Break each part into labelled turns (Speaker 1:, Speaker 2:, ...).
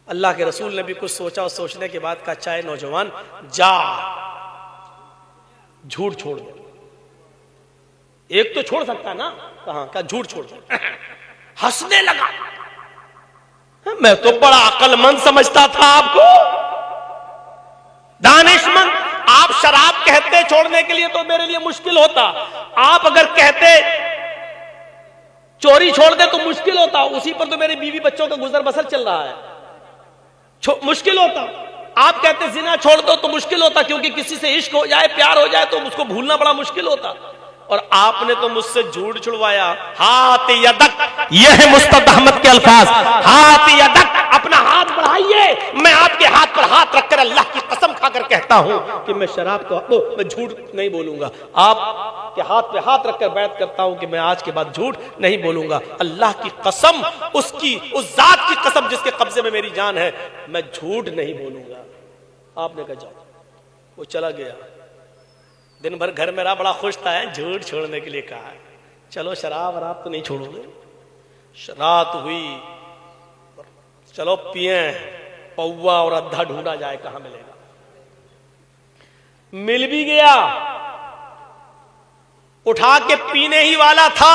Speaker 1: अल्लाह के रसूल ने भी कुछ सोचा और सोचने के बाद कहा, चाहे नौजवान जा झूठ छोड़ दे। एक तो छोड़ सकता है ना, कहां क्या झूठ छोड़ दे। हंसने लगा। मैं तो बड़ा अक्लमंद समझता था आपको, दानिशमंद। आप शराब कहते छोड़ने के लिए तो मेरे लिए मुश्किल होता, आप अगर कहते चोरी छोड़ दे तो मुश्किल होता, उसी पर तो मेरी बीवी बच्चों का गुजर बसर चल रहा है, मुश्किल होता। आप कहते जिना छोड़ दो तो मुश्किल होता, क्योंकि किसी से इश्क हो जाए, प्यार हो जाए तो उसको भूलना बड़ा मुश्किल होता। और आपने तो मुझसे झूठ छुड़वाया। हाथ यदक, यह है मुस्तफा अहमद के अल्फाज, हाथ यदक, अपना हाथ बढ़ाइए। मैं आपके हाथ पर हाथ रखकर अल्लाह की कसम खाकर कहता हूं कि मैं शराब को मैं झूठ नहीं बोलूंगा। आपके हाथ पे हाथ रखकर बैत करता हूं कि मैं आज के बाद झूठ नहीं बोलूंगा। अल्लाह की कसम, उसकी उस जात की कसम जिसके कब्जे में मेरी जान है, मैं झूठ नहीं बोलूंगा। आपने कहा जाओ। वो चला गया। दिन भर घर मेरा बड़ा खुश था, झूठ छोड़ने के लिए कहा। चलो शराब वराब तो नहीं छोड़ोगे। रात हुई, चलो पिए, पौवा और अद्धा ढूंढा जाए कहां मिलेगा। मिल भी गया, उठा के पीने ही वाला था।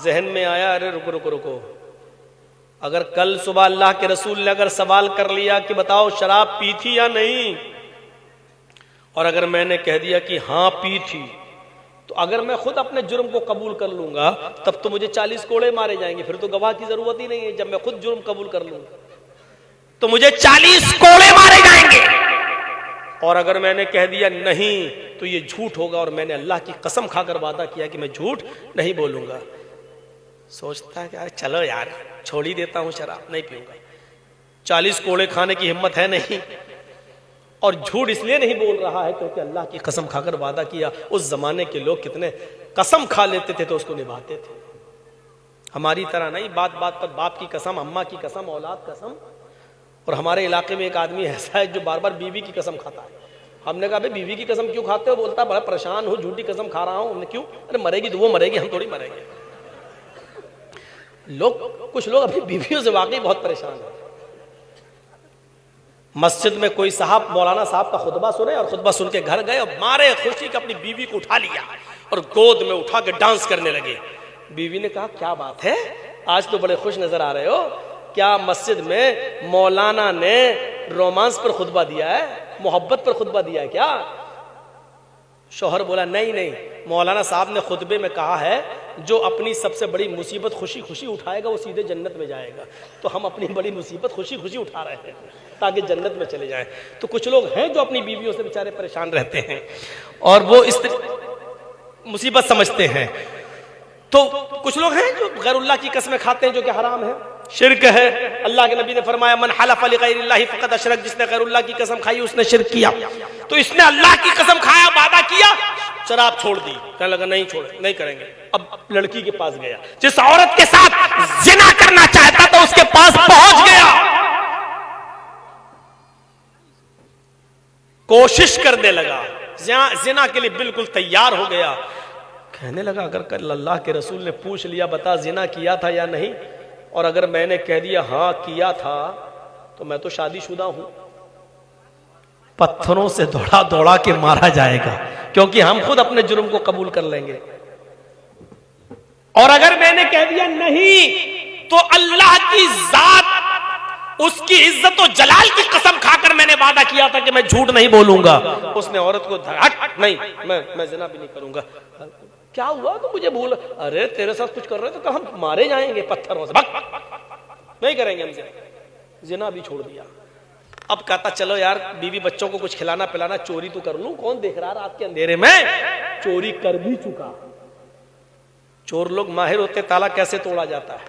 Speaker 1: जहन में आया, अरे रुको रुको रुको, अगर कल सुबह अल्लाह के रसूल ने अगर सवाल कर लिया कि बताओ शराब पी थी या नहीं, और अगर मैंने कह दिया कि हां पी थी, तो अगर मैं खुद अपने जुर्म को कबूल कर लूंगा तब तो मुझे 40 कोड़े मारे जाएंगे, फिर तो गवाह की जरूरत ही नहीं है। जब मैं खुद जुर्म कबूल कर लूंगा तो मुझे 40 कोड़े मारे जाएंगे। और अगर मैंने कह दिया नहीं तो ये झूठ होगा, और मैंने अल्लाह की कसम खाकर वादा किया कि मैं झूठ नहीं बोलूंगा। सोचता है कि चलो यार छोड़ ही देता हूं, शराब नहीं पीऊंगा। 40 कोड़े खाने की हिम्मत है नहीं, और झूठ इसलिए नहीं बोल रहा है क्योंकि अल्लाह की कसम खाकर वादा किया। उस जमाने के लोग कितने कसम खा लेते थे तो उसको निभाते थे, हमारी तरह नहीं। बात बात पर बाप की कसम, अम्मा की कसम, औलाद कसम। और हमारे इलाके में एक आदमी ऐसा है जो बार बार बीवी की कसम खाता है। हमने कहा भाई बीवी की कसम क्यों खाते हो? बोलता बड़ा परेशान हूं, झूठी कसम खा रहा हूं। हमने क्यों? अरे मरेगी तो वो मरेगी, हम थोड़ी मरेंगे। कुछ लोग अपनी बीवियों से वाकई बहुत परेशान है। मस्जिद में कोई साहब मौलाना साहब का खुतबा सुने और खुतबा सुन के घर गए और मारे खुशी के अपनी बीवी को उठा लिया और गोद में उठा के डांस करने लगे। बीवी ने कहा क्या बात है, आज तो बड़े खुश नजर आ रहे हो, क्या मस्जिद में मौलाना ने रोमांस पर खुतबा दिया है, मोहब्बत पर खुतबा दिया है क्या? शौहर बोला नहीं नहीं, मौलाना साहब ने खुतबे में कहा है जो अपनी सबसे बड़ी मुसीबत खुशी खुशी उठाएगा वो सीधे जन्नत में जाएगा। तो हम अपनी बड़ी मुसीबत खुशी खुशी उठा रहे हैं ताकि जन्नत में चले जाएं। तो कुछ लोग हैं जो अपनी बीवियों से बेचारे परेशान रहते हैं और वो इस मुसीबत समझते हैं। तो कुछ लोग हैं जो गैरुल्लाह की कसमें खाते हैं जो कि हराम है, शिर्क है। अल्लाह के नबी ने फरमाया मन हलफ़ लिगैरिल्लाहि फ़क़द अशरक, जिसने गैरुल्लाह की कसम खाई उसने शिर्क किया। तो इसने अल्लाह की कसम खाया, वादा किया, शराब छोड़ दी, कहने लगा नहीं छोड़ नहीं करेंगे। अब लड़की के पास गया, जिस औरत के साथ जिना करना चाहता था उसके पास पहुंच गया, कोशिश करने लगा, जिना के लिए बिल्कुल तैयार हो गया। कहने लगा अगर कल अल्लाह के रसूल ने पूछ लिया बता जिना किया था या नहीं, और अगर मैंने कह दिया हाँ किया था तो मैं तो शादीशुदा हूं, पत्थरों से दौड़ा दौड़ा के मारा जाएगा क्योंकि हम खुद अपने जुर्म को कबूल कर लेंगे। और अगर मैंने कह दिया नहीं तो अल्लाह की जात, उसकी इज्जत और जलाल की कसम खाकर मैंने वादा किया था कि मैं झूठ नहीं बोलूंगा। उसने औरत को हट नहीं मैं जिना भी नहीं करूंगा। क्या हुआ तो मुझे भूल, अरे तेरे साथ कुछ कर रहे तो हम मारे जाएंगे पत्थरों से, नहीं करेंगे हमसे। जिना भी छोड़ दिया। अब कहता चलो यार बीवी बच्चों को कुछ खिलाना पिलाना, चोरी तो कर लूं, कौन देख रहा रात के अंधेरे में। चोरी कर भी चुका। चोर लोग माहिर होते ताला कैसे तोड़ा जाता है।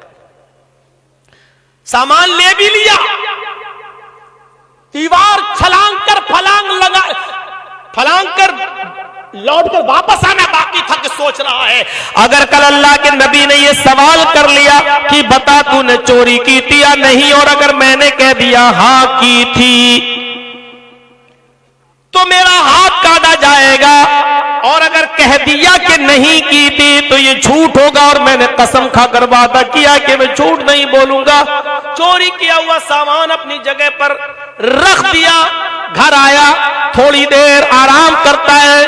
Speaker 1: सामान ले भी लिया, दीवार छलांग कर फलांग कर लौट कर वापस आना बाकी था कि सोच रहा है अगर कल अल्लाह के नबी ने यह सवाल कर लिया कि बता तूने चोरी की थी या नहीं, और अगर मैंने कह दिया हाँ की थी तो मेरा हाथ काटा जाएगा, और अगर कह दिया कि नहीं की थी तो ये झूठ होगा, और मैंने कसम खाकर वादा किया कि मैं झूठ नहीं बोलूंगा। चोरी किया हुआ सामान अपनी जगह पर रख दिया, घर आया, थोड़ी देर आराम करता है,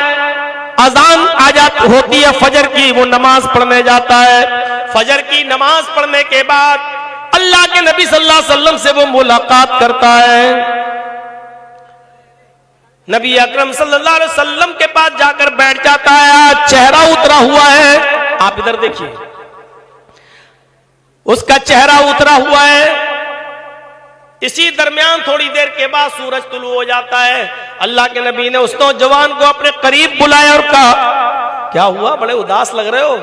Speaker 1: अजान आ जाती होती है फजर की, वो नमाज पढ़ने जाता है। फजर की नमाज पढ़ने के बाद अल्लाह के नबी सल्लल्लाहु अलैहि वसल्लम से वो मुलाकात करता है। नबी अकरम सल्लल्लाहु अलैहि वसल्लम के पास जाकर बैठ जाता है, चेहरा उतरा हुआ है, आप इधर देखिए, उसका चेहरा उतरा हुआ है। इसी दरमियान थोड़ी देर के बाद सूरज तुलू हो जाता है। अल्लाह के नबी ने उस नौजवान को अपने करीब बुलाया और कहा, क्या हुआ, बड़े उदास लग रहे हो,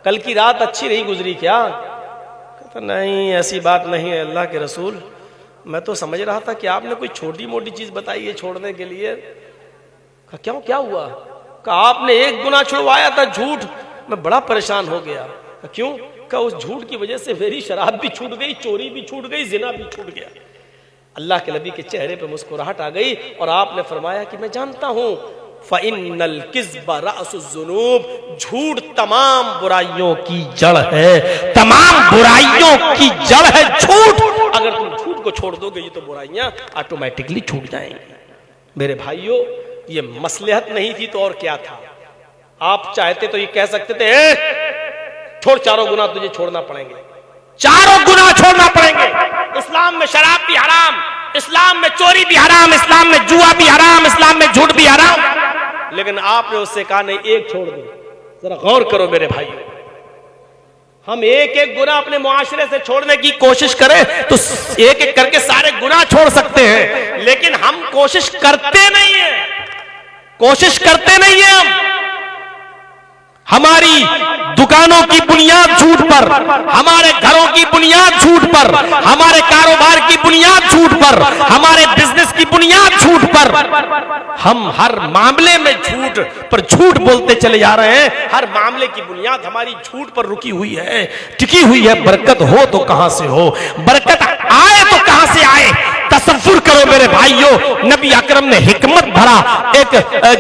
Speaker 1: कल की रात अच्छी नहीं गुजरी क्या? कहता नहीं, ऐसी बात नहीं है अल्लाह के रसूल, मैं तो समझ रहा था कि आपने कोई छोटी मोटी चीज बताई है छोड़ने के लिए। कहा क्यों, क्या हुआ? कहा आपने एक गुनाह छुड़वाया था, झूठ, मैं बड़ा परेशान हो गया। कहा क्यों? कहा उस झूठ की वजह से मेरी शराब भी छूट गई, चोरी भी छूट गई, जिना भी छूट गया। अल्लाह के नबी के चेहरे पे मुस्कुराहट आ गई और आपने फरमाया कि मैं जानता हूं, फ़इन्नल किज़्बा रअसुज़्ज़ुनूब, झूठ तमाम बुराइयों की जड़ है, तमाम बुराइयों की जड़ है झूठ। अगर तुम झूठ को छोड़ दोगे ये तो बुराइयां ऑटोमेटिकली छूट जाएंगी। मेरे भाइयों, ये मसलहत नहीं थी तो और क्या था? आप चाहते तो ये कह सकते थे छोड़, चारों गुनाह तुझे छोड़ना पड़ेंगे, चारों गुनाह छोड़ना पड़ेंगे। इस्लाम में शराब भी हराम, इस्लाम में चोरी भी हराम, इस्लाम में जुआ भी हराम, इस्लाम में झूठ भी हराम, लेकिन आपने उससे कहा नहीं, एक छोड़ दो। जरा गौर करो मेरे भाइयों, हम एक एक गुनाह अपने मुआशरे से छोड़ने की कोशिश करें तो एक एक करके सारे गुनाह छोड़ सकते हैं, लेकिन हम कोशिश करते नहीं है, कोशिश करते नहीं है। हमारी दुकानों की बुनियाद झूठ पर, हमारे घरों की बुनियाद झूठ पर, हमारे कारोबार की बुनियाद झूठ पर, हमारे बिजनेस की बुनियाद झूठ पर, हम हर मामले में झूठ पर झूठ बोलते चले जा रहे हैं। हर मामले की बुनियाद हमारी झूठ पर रुकी हुई है, टिकी हुई है। बरकत हो तो कहां से हो, बरकत आए तो कहां से आए? तसव्वुर करो मेरे भाइयों, नबी अकरम ने हिकमत भरा एक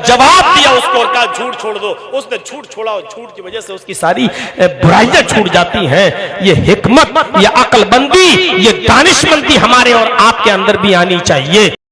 Speaker 1: जवाब दिया उसको और कहा झूठ छोड़ दो। उसने झूठ छोड़ा और झूठ की वजह से उसकी सारी बुराइयां छूट जाती हैं। ये हिकमत, ये अक्लमंदी, ये दानिशमंदी हमारे और आपके अंदर भी आनी चाहिए।